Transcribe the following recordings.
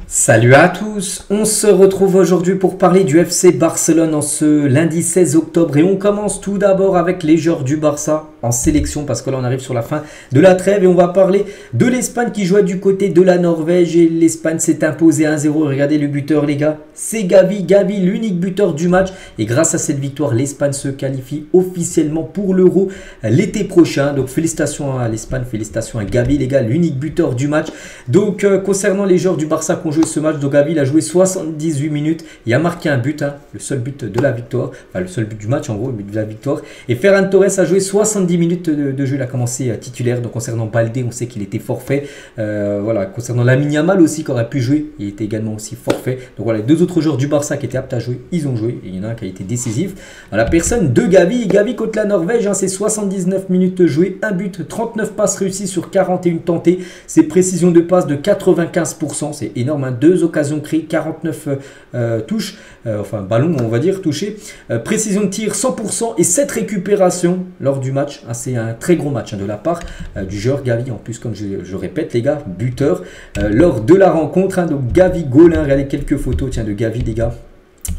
Salut à tous, on se retrouve aujourd'hui pour parler du FC Barcelone en ce lundi 16 octobre et on commence tout d'abord avec les joueurs du Barça en sélection parce que là on arrive sur la fin de la trêve et on va parler de l'Espagne qui jouait du côté de la Norvège et l'Espagne s'est imposée 1-0. Regardez le buteur les gars, c'est Gavi, l'unique buteur du match et grâce à cette victoire l'Espagne se qualifie officiellement pour l'Euro l'été prochain. Donc félicitations à l'Espagne, félicitations à Gavi les gars, l'unique buteur du match. Donc concernant les joueurs du Barça qui ont joué ce match, donc Gavi il a joué 78 minutes, il a marqué un but, le seul but de la victoire, enfin le seul but du match en gros, le but de la victoire. Et Ferran Torres a joué 70 minutes de jeu, il a commencé titulaire. Donc concernant Baldé, on sait qu'il était forfait. Voilà, concernant Lamine Yamal aussi qui aurait pu jouer, il était également aussi forfait. Donc voilà, les deux autres joueurs du Barça qui étaient aptes à jouer, ils ont joué. Et il y en a un qui a été décisif. À la personne de Gavi, Gavi contre la Norvège, c'est 79 minutes jouées, un but, 39 passes réussies sur 41 tentées. C'est précision de passe de 95%, c'est énorme. Deux occasions créées, 49 touches, enfin ballon on va dire touché, précision de tir 100% et 7 récupérations lors du match. C'est un très gros match de la part du joueur Gavi, en plus comme je répète les gars, buteur lors de la rencontre. Donc Gavi Golin, regardez quelques photos de Gavi les gars.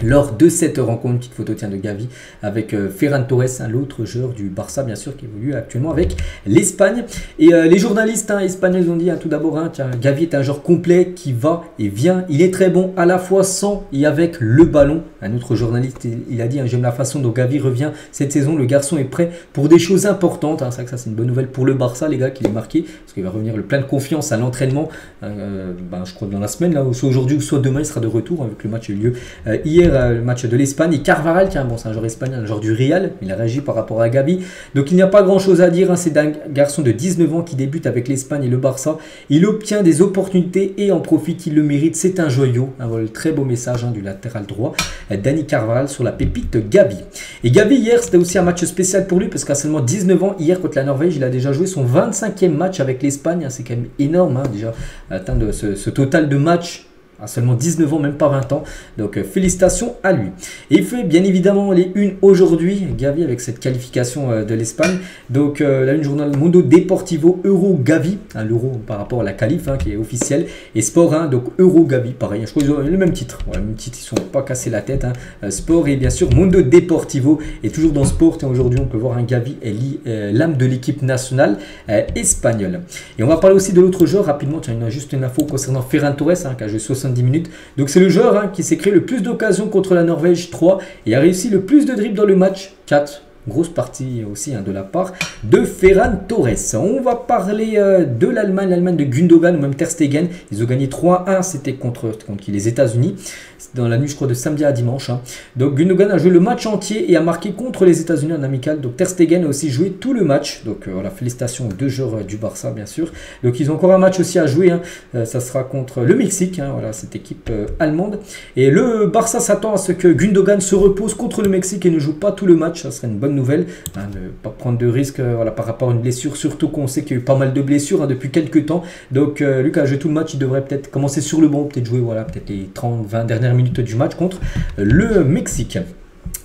Lors de cette rencontre, petite photo de Gavi avec Ferran Torres, l'autre joueur du Barça bien sûr qui évolue actuellement avec l'Espagne. Et les journalistes espagnols ont dit tout d'abord, Gavi est un joueur complet qui va et vient. Il est très bon à la fois sans et avec le ballon. Un autre journaliste il a dit, j'aime la façon dont Gavi revient cette saison. Le garçon est prêt pour des choses importantes. C'est vrai que ça c'est une bonne nouvelle pour le Barça les gars, qu'il est marqué parce qu'il va revenir le plein de confiance à l'entraînement. Je crois dans la semaine là, soit aujourd'hui ou soit demain il sera de retour avec le match qui a eu lieu hier, le match de l'Espagne. Et Carvajal, c'est un joueur espagnol, un joueur du Real, il a réagi par rapport à Gavi. Donc il n'y a pas grand chose à dire, c'est un garçon de 19 ans qui débute avec l'Espagne et le Barça. Il obtient des opportunités et en profite, il le mérite, c'est un joyau. Voilà, très beau message du latéral droit, Dani Carvajal sur la pépite Gavi. Et Gavi hier, c'était aussi un match spécial pour lui parce qu'à seulement 19 ans, hier contre la Norvège, il a déjà joué son 25e match avec l'Espagne. C'est quand même énorme déjà, atteindre ce total de matchs à seulement 19 ans, même pas 20 ans. Donc félicitations à lui. Et il fait bien évidemment les unes aujourd'hui, Gavi, avec cette qualification de l'Espagne. Donc la une journal Mundo Deportivo Euro Gavi, l'euro par rapport à la qualif qui est officielle. Et Sport, donc Euro Gavi, pareil, je crois qu'ils ont le même titre. Voilà, le même titre, ils ne sont pas cassés la tête. Sport et bien sûr Mundo Deportivo. Et toujours dans Sport, aujourd'hui on peut voir un Gavi est l'âme de l'équipe nationale espagnole. Et on va parler aussi de l'autre joueur rapidement. Tiens, il y a juste une info concernant Ferran Torres qui a joué 70 minutes. Donc c'est le joueur qui s'est créé le plus d'occasions contre la Norvège, 3, et a réussi le plus de dribbles dans le match, 4. Grosse partie aussi de la part de Ferran Torres. On va parler de l'Allemagne de Gundogan ou même Ter Stegen. Ils ont gagné 3-1, c'était contre les États-Unis. Dans la nuit, je crois, de samedi à dimanche. Donc Gundogan a joué le match entier et a marqué contre les États-Unis en amical. Donc Ter Stegen a aussi joué tout le match. Donc voilà, félicitations aux deux joueurs du Barça, bien sûr. Donc ils ont encore un match aussi à jouer. Ça sera contre le Mexique. Voilà, cette équipe allemande. Et le Barça s'attend à ce que Gundogan se repose contre le Mexique et ne joue pas tout le match. Ça serait une bonne nouvelle. Ne pas prendre de risques par rapport à une blessure. Surtout qu'on sait qu'il y a eu pas mal de blessures depuis quelques temps. Donc Lucas a joué tout le match. Il devrait peut-être commencer sur le banc. Peut-être jouer peut-être les 30-20 dernières minutes du match contre le Mexique.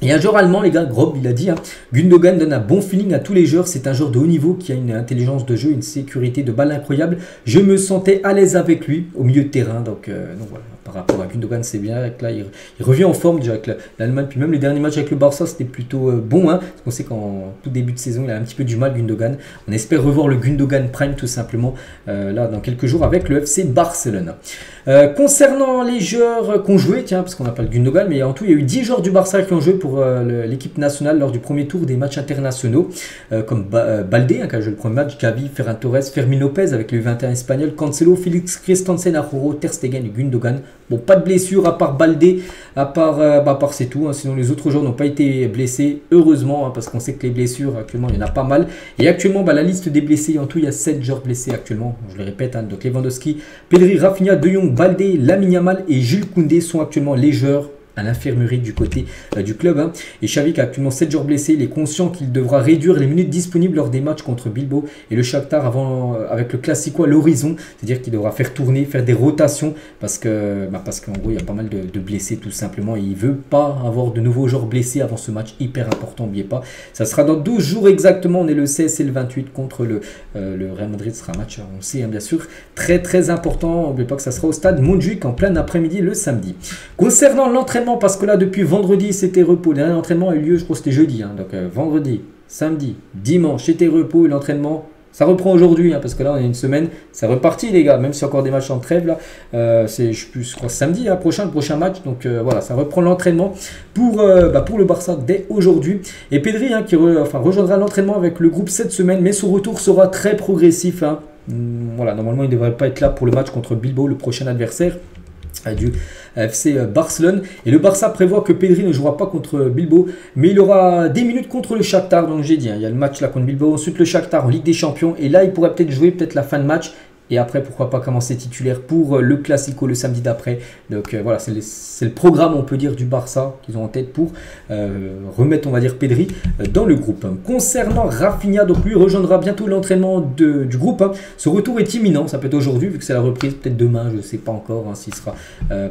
Et un joueur allemand, les gars, Grob, il a dit, Gundogan donne un bon feeling à tous les joueurs. C'est un joueur de haut niveau qui a une intelligence de jeu, une sécurité de balle incroyable. Je me sentais à l'aise avec lui au milieu de terrain. Donc voilà, par rapport à Gundogan, c'est bien. Là, il revient en forme déjà avec l'Allemagne. Puis même les derniers matchs avec le Barça, c'était plutôt bon. Parce qu'on sait qu'en tout début de saison, il a un petit peu du mal, Gundogan. On espère revoir le Gundogan Prime tout simplement là dans quelques jours avec le FC Barcelone. Concernant les joueurs qui ont joué, parce qu'on n'a pas le Gundogan, mais en tout, il y a eu 10 joueurs du Barça qui ont joué pour l'équipe nationale lors du premier tour des matchs internationaux, comme Baldé, qui a joué le premier match, Gavi, Ferran Torres, Fermín López avec le 21 espagnol, Cancelo, Félix Christensen, Arroyo, Ter Stegen et Gundogan. Bon, pas de blessure à part Baldé, à part c'est tout. Sinon, les autres joueurs n'ont pas été blessés, heureusement, parce qu'on sait que les blessures, actuellement, il y en a pas mal. Et actuellement, la liste des blessés, en tout, il y a 7 joueurs blessés actuellement. Je le répète, donc Lewandowski, Pedri, Rafinha, De Jong, Baldé, Lamine Yamal et Jules Koundé sont actuellement les joueurs à l'infirmerie du côté du club. Hein. Et Xavi qui a actuellement 7 jours blessé, il est conscient qu'il devra réduire les minutes disponibles lors des matchs contre Bilbao et le Shakhtar avec le Classico à l'horizon. C'est-à-dire qu'il devra faire tourner, faire des rotations parce qu'en gros il y a pas mal de blessés tout simplement et il ne veut pas avoir de nouveaux joueurs blessés avant ce match hyper important, n'oubliez pas. Ça sera dans 12 jours exactement, on est le 16 et le 28 contre le Real Madrid. Ce sera un match, on sait hein, bien sûr, très très important. N'oubliez pas que ça sera au stade Montjuic en plein après-midi le samedi. Concernant l'entraînement, parce que là depuis vendredi c'était repos, le dernier entraînement a eu lieu, je crois que c'était jeudi, hein, donc vendredi, samedi, dimanche c'était repos et l'entraînement ça reprend aujourd'hui, hein, parce que là on a une semaine, c'est reparti les gars, même s'il y a encore des matchs en trêve là, je crois samedi hein, le prochain match, donc voilà, ça reprend l'entraînement pour le Barça dès aujourd'hui. Et Pedri hein, qui rejoindra l'entraînement avec le groupe cette semaine, mais son retour sera très progressif. Hein. Voilà, normalement il ne devrait pas être là pour le match contre Bilbao, le prochain adversaire du FC Barcelone. Et le Barça prévoit que Pedri ne jouera pas contre Bilbao, mais il aura des minutes contre le Shakhtar. Donc j'ai dit, hein, il y a le match là contre Bilbao, ensuite le Shakhtar en Ligue des Champions, et là il pourrait peut-être jouer la fin de match. Et après, pourquoi pas commencer titulaire pour le Classico le samedi d'après. Donc voilà, c'est le programme, on peut dire, du Barça qu'ils ont en tête pour remettre, on va dire, Pedri dans le groupe. Concernant Rafinha, donc lui rejoindra bientôt l'entraînement du groupe. Hein. Ce retour est imminent, ça peut être aujourd'hui, vu que c'est la reprise, peut-être demain, je ne sais pas encore hein, s'il sera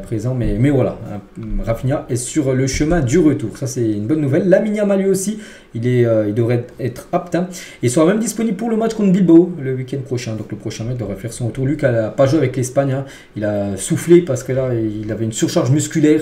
présent. Mais voilà, hein, Rafinha est sur le chemin du retour. Ça, c'est une bonne nouvelle. Lamine Yamal lui aussi, il devrait être apte. Hein. Il sera même disponible pour le match contre Bilbao le week-end prochain. Donc le prochain match devrait faire son retour. Luc n'a pas joué avec l'Espagne, hein. Il a soufflé parce que là il avait une surcharge musculaire,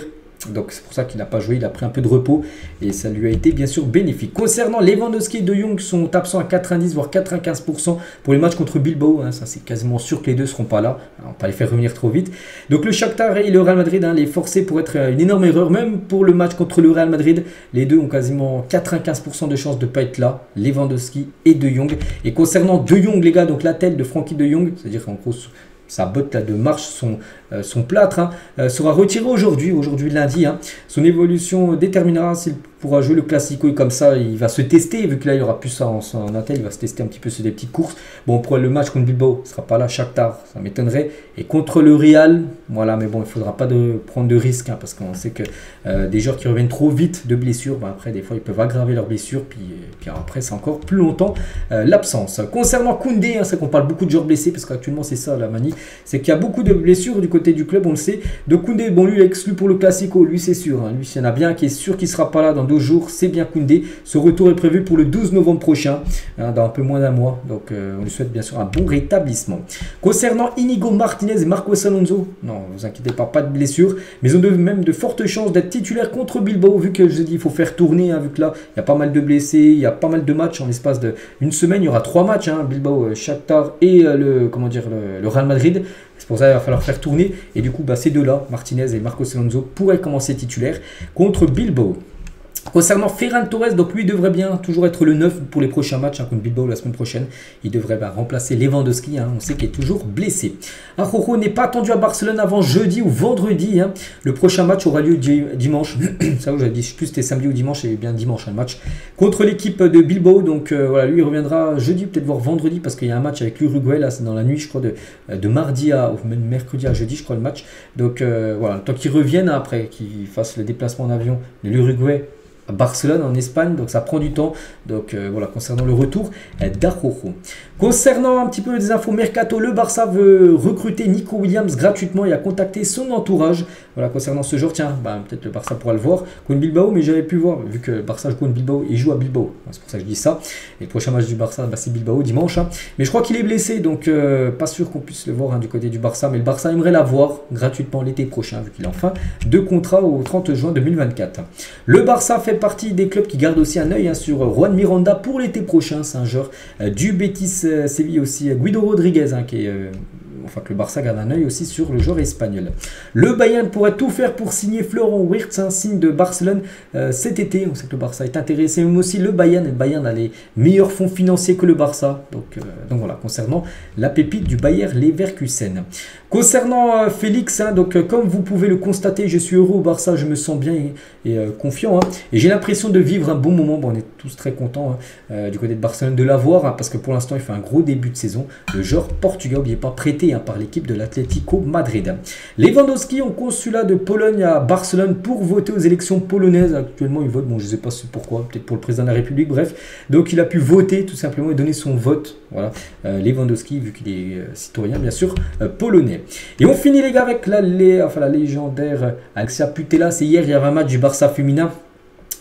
donc c'est pour ça qu'il n'a pas joué, il a pris un peu de repos et ça lui a été bien sûr bénéfique. Concernant Lewandowski et De Jong sont absents à 90 voire 95% pour les matchs contre Bilbao, hein. Ça c'est quasiment sûr que les deux ne seront pas là, on ne va pas les faire revenir trop vite. Donc le Shakhtar et le Real Madrid hein, les forcer pour être une énorme erreur, même pour le match contre le Real Madrid, les deux ont quasiment 95% de chances de ne pas être là, Lewandowski et De Jong. Et concernant De Jong les gars, donc la tête de Frenkie De Jong, c'est-à-dire qu'en gros sa botte là, de marche, son plâtre, hein, sera retiré aujourd'hui lundi. Hein. Son évolution déterminera s'il pourra jouer le Classico et comme ça il va se tester, vu que là il aura plus ça en attel, il va se tester un petit peu sur des petites courses. Bon, pour le match contre Bilbao, ce sera pas là, Shakhtar, ça m'étonnerait. Et contre le Real, voilà, mais bon, il ne faudra pas prendre de risques, hein, parce qu'on sait que des joueurs qui reviennent trop vite de blessures, après des fois ils peuvent aggraver leurs blessures, puis après c'est encore plus longtemps l'absence. Concernant Koundé, hein, c'est qu'on parle beaucoup de joueurs blessés, parce qu'actuellement c'est ça la manie, c'est qu'il y a beaucoup de blessures du côté du club, on le sait. De Koundé, bon lui il est exclu pour le Classico, lui c'est sûr, hein. Lui s'il y en a bien qui est sûr qu'il ne sera pas là dans 12 jours, c'est bien Koundé. Ce retour est prévu pour le 12 novembre prochain, hein, dans un peu moins d'un mois, donc on lui souhaite bien sûr un bon rétablissement. Concernant Inigo Martinez et Marcos Alonso, non vous inquiétez pas de blessure, mais ils ont même de fortes chances d'être titulaires contre Bilbao, vu que je vous ai dit il faut faire tourner, hein, vu que là il y a pas mal de blessés, il y a pas mal de matchs en l'espace d'une semaine, il y aura 3 matchs, hein, Bilbao, Shakhtar et le Real Madrid. C'est pour ça qu'il va falloir faire tourner. Et du coup, ces deux-là, Martinez et Marcos Alonso, pourraient commencer titulaires contre Bilbao. Concernant Ferran Torres, donc lui devrait bien toujours être le 9 pour les prochains matchs, hein, contre Bilbao la semaine prochaine. Il devrait remplacer Lewandowski, hein, on sait qu'il est toujours blessé. Araujo n'est pas attendu à Barcelone avant jeudi ou vendredi. Hein. Le prochain match aura lieu dimanche. Ça, j'avais dit, je sais plus c'était samedi ou dimanche, et bien dimanche un match contre l'équipe de Bilbao. Donc voilà, lui il reviendra jeudi, peut-être voir vendredi, parce qu'il y a un match avec l'Uruguay, là c'est dans la nuit, je crois, de mardi ou même mercredi à jeudi, je crois, le match. Donc voilà, le temps qu'il revienne après, qu'il fasse le déplacement en avion de l'Uruguay à Barcelone en Espagne, donc ça prend du temps. Donc voilà, concernant le retour d'Araujo. Concernant un petit peu des infos mercato, le Barça veut recruter Nico Williams gratuitement et a contacté son entourage. Voilà, concernant ce joueur, tiens, peut-être le Barça pourra le voir contre Bilbao, mais j'avais pu voir, vu que le Barça joue contre Bilbao, il joue à Bilbao. C'est pour ça que je dis ça. Et le prochain match du Barça, c'est Bilbao dimanche. Hein. Mais je crois qu'il est blessé, donc pas sûr qu'on puisse le voir, hein, du côté du Barça. Mais le Barça aimerait l'avoir gratuitement l'été prochain, vu qu'il a enfin 2 contrats au 30 juin 2024. Le Barça fait partie des clubs qui gardent aussi un œil, hein, sur Juan Miranda pour l'été prochain. C'est un joueur du Betis Séville aussi, Guido Rodriguez, hein, qui est que le Barça garde un œil aussi sur le joueur espagnol. Le Bayern pourrait tout faire pour signer Florent Wirtz, un signe de Barcelone cet été. On sait que le Barça est intéressé, même aussi le Bayern. Et le Bayern a les meilleurs fonds financiers que le Barça. Donc voilà, concernant la pépite du Bayer Leverkusen. Concernant Félix, hein, donc comme vous pouvez le constater, je suis heureux au Barça, je me sens bien et confiant. Hein, et j'ai l'impression de vivre un bon moment. Bon, on est tous très contents, hein, du côté de Barcelone de l'avoir, hein, parce que pour l'instant il fait un gros début de saison. Le joueur portugais, n'oubliez pas, prêté voté par l'équipe de l'Atlético Madrid. Lewandowski en consulat de Pologne à Barcelone pour voter aux élections polonaises. Actuellement, il vote, bon, je ne sais pas pourquoi, peut-être pour le président de la République, bref. Donc, il a pu voter tout simplement et donner son vote. Voilà, Lewandowski, vu qu'il est citoyen, bien sûr, polonais. Et on finit, les gars, avec la légendaire Alexia Putellas. Et hier, il y avait un match du Barça féminin.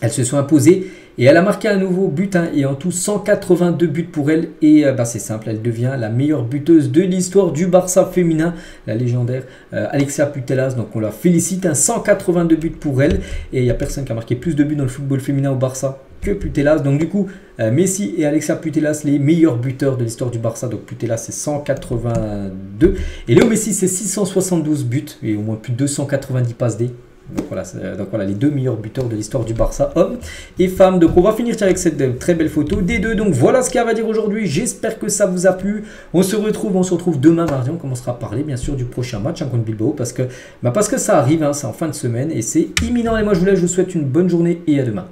Elles se sont imposées et elle a marqué un nouveau but, hein, et en tout 182 buts pour elle. Et c'est simple, elle devient la meilleure buteuse de l'histoire du Barça féminin, la légendaire Alexia Putellas. Donc on la félicite, hein, 182 buts pour elle. Et il n'y a personne qui a marqué plus de buts dans le football féminin au Barça que Putellas. Donc du coup, Messi et Alexia Putellas, les meilleurs buteurs de l'histoire du Barça. Donc Putellas, c'est 182. Et Léo Messi, c'est 672 buts et au moins plus de 290 passes D. Donc voilà, les deux meilleurs buteurs de l'histoire du Barça, hommes et femmes. Donc on va finir avec cette très belle photo des deux. Donc voilà ce qu'il y a à dire aujourd'hui. J'espère que ça vous a plu. On se retrouve demain mardi. On commencera à parler bien sûr du prochain match, hein, contre Bilbao, parce que ça arrive, hein, c'est en fin de semaine et c'est imminent. Et moi je vous souhaite une bonne journée et à demain.